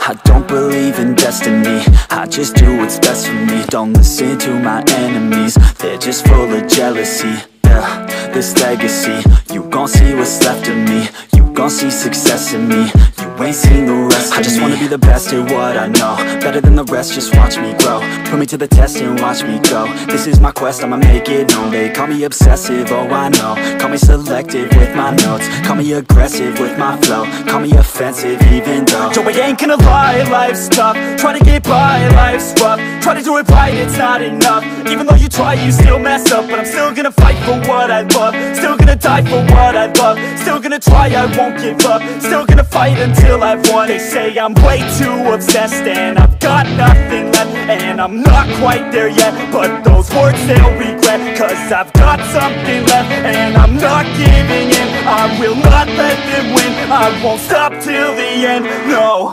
I don't believe in destiny, I just do what's best for me. Don't listen to my enemies, they're just full of jealousy. Yeah, this legacy, you gon' see what's left of me. You gon' see success in me, you ain't seen the rest of me. I just wanna be the best at what I know, better than the rest, just watch me grow. Put me to the test and watch me go. This is my quest, I'ma make it known. They call me obsessive, oh I know. Call me selective with my notes, call me aggressive with my flow. Call me offensive even though Joe, I ain't gonna lie, life's tough. Try to get by, life's rough. Try to do it right, it's not enough. Even though you try, you still mess up. But I'm still gonna fight for what I love, still gonna die for what I love. Still gonna try, I won't give up. Still gonna fight until I've won. They say I'm way too obsessed and I've got nothing left, and I'm not quite there yet, but those words they'll regret. Cause I've got something left and I'm not giving in. I will not let them win, I won't stop till the end, no.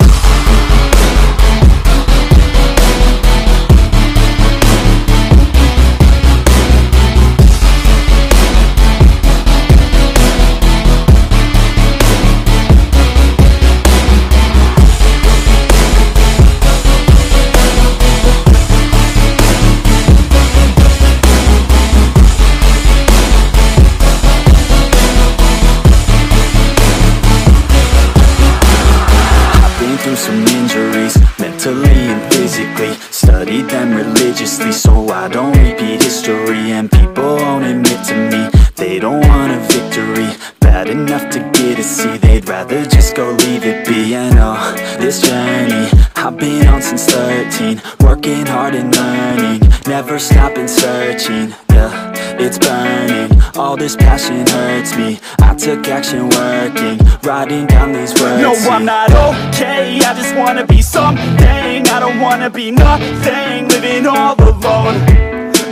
Some injuries, mentally and physically. Studied them religiously so I don't repeat history. And people won't admit to me they don't want a victory bad enough to get a C. They'd rather just go leave it be. And oh, this journey I've been on since 13, working hard and learning, never stopping searching. Yeah, it's burning, all this passion hurts me. I took action working, writing down these words. No, I'm not okay, I just wanna be something. I don't wanna be nothing, living all alone.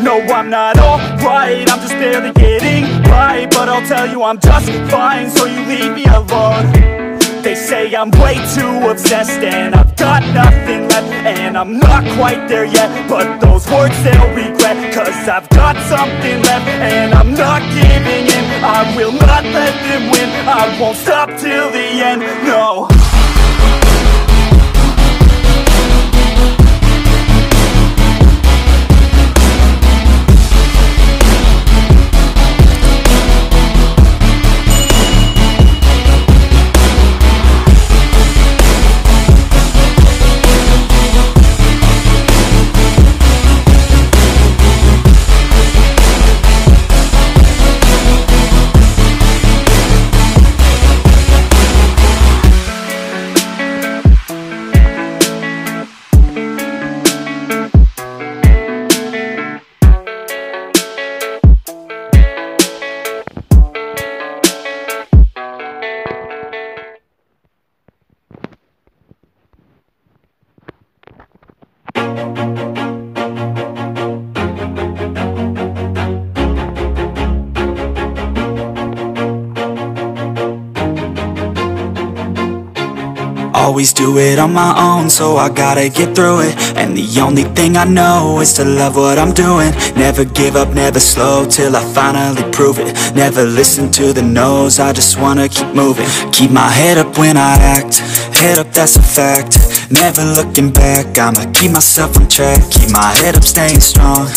No, I'm not alright, I'm just barely getting by. But I'll tell you I'm just fine, so you leave me alone. They say I'm way too obsessed and I've got nothing left, and I'm not quite there yet, but those words they'll regret. Cause I've got something left and I'm not giving in. I will not let them win, I won't stop till the end, no. Always do it on my own, so I gotta get through it. And the only thing I know is to love what I'm doing. Never give up, never slow, till I finally prove it. Never listen to the no's, I just wanna keep moving. Keep my head up when I act, head up, that's a fact. Never looking back, I'ma keep myself on track. Keep my head up, staying strong,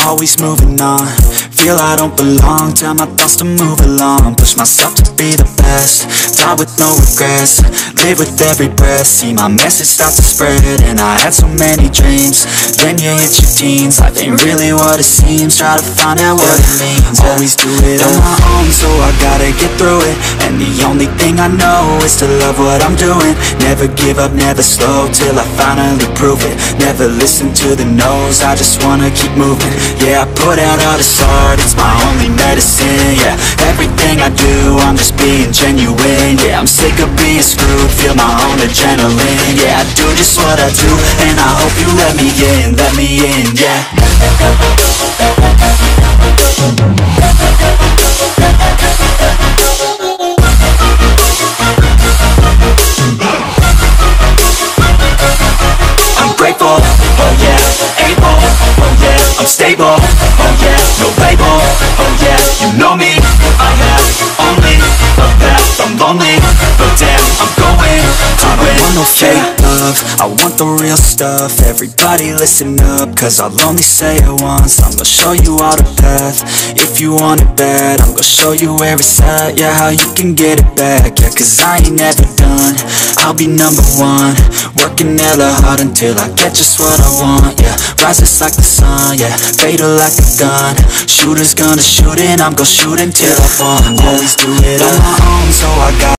always moving on. Feel I don't belong, tell my thoughts to move along. Push myself to be the best, die with no regrets. Live with every breath, see my message start to spread. And I had so many dreams, then you hit your teens. Life ain't really what it seems, try to find out what it means. Always do it on my own, so I gotta get through it. And the only thing I know is to love what I'm doing. Never give up, never slow, till I finally prove it. Never listen to the no's, I just wanna keep moving. Yeah, I put out all this art, it's my only medicine. Yeah, everything I do, I'm just being genuine. Yeah, I'm sick of being screwed, feel my own adrenaline. Yeah, I do just what I do, and I hope you let me in, yeah. I'm grateful, oh yeah, able, oh yeah, I'm stable, oh yeah, no label, oh yeah, you know me, I have only the best. I'm lonely, but damn, I'm going to win. I don't want no fake love, love, I want the real stuff. Everybody listen up, cause I'll only say it once. I'm gonna show you all the path, if you want it bad. I'm gonna show you where it's at, yeah, how you can get it back. Yeah, cause I ain't never done, I'll be number one. Working hella hard until I get just what I want. Yeah, rises like the sun, yeah, fatal like a gun. Shooters gonna shoot and I'm gonna shoot until I fall. Always do it on my own, so I got